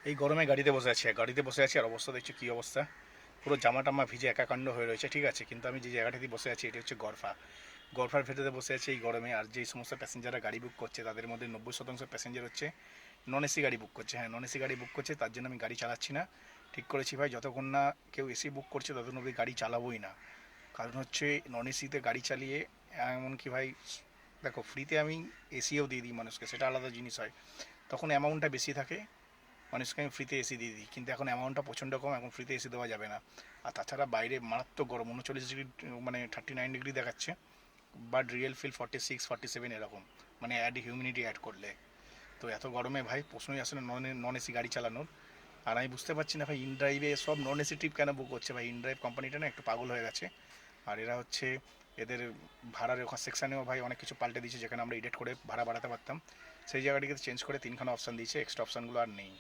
এই গরমে গাড়িতে বসে আছি আর অবস্থা দেখছি কী অবস্থা। পুরো জামা টামা ভিজে একাকাণ্ড হয়ে রয়েছে, ঠিক আছে, কিন্তু আমি যে জায়গাটাতে বসে আছি এটি হচ্ছে গরফার ভেতরে বসে আছি এই গরমে। আর যেই সমস্ত প্যাসেঞ্জাররা গাড়ি বুক করছে তাদের মধ্যে 90% প্যাসেঞ্জার হচ্ছে নন এসি গাড়ি বুক করছে। হ্যাঁ, নন এসি গাড়ি বুক করছে, তার জন্য আমি গাড়ি চালাচ্ছি না। ঠিক করেছি ভাই, যতক্ষণ না কেউ এসি বুক করছে ততক্ষণ অব্দি গাড়ি চালাবোই না। কারণ হচ্ছে নন এসিতে গাড়ি চালিয়ে এমনকি ভাই, দেখো ফ্রিতে আমি এসিও দিয়ে দিই মানুষকে, সেটা আলাদা জিনিস হয়, তখন অ্যামাউন্টটা বেশি থাকে। মানুষকে আমি ফ্রিতে এসি দিয়ে দিই, কিন্তু এখন অ্যামাউন্টটা প্রচণ্ড কম, এখন ফ্রিতে এসি দেওয়া যাবে না। আর তাছাড়া বাইরে মারাত্মক গরম, 39 ডিগ্রি, মানে 39 ডিগ্রি দেখাচ্ছে, বাট রিয়েল ফিল 46-47 এরকম, মানে হিউমিডিটি অ্যাড করলে। তো এত গরমে ভাই প্রশ্নই আসে না নন নন এসি গাড়ি চালানোর। আর আমি বুঝতে পারছি না ভাই, ইনড্রাইভে সব নন এসি ট্রিপ কেন বুক হচ্ছে ভাই। ইনড্রাইভ কোম্পানিটা না একটু পাগল হয়ে গেছে। আর এরা হচ্ছে এদের ভাড়ার ওখানে সেকশানেও ভাই অনেক কিছু পাল্টে দিয়েছে, যেখানে আমরা এডিট করে ভাড়া বাড়াতে পারতাম সেই জায়গাটিকে চেঞ্জ করে তিনখানা অপশান দিয়েছে, এক্সট্রা অপশানগুলো আর নেই।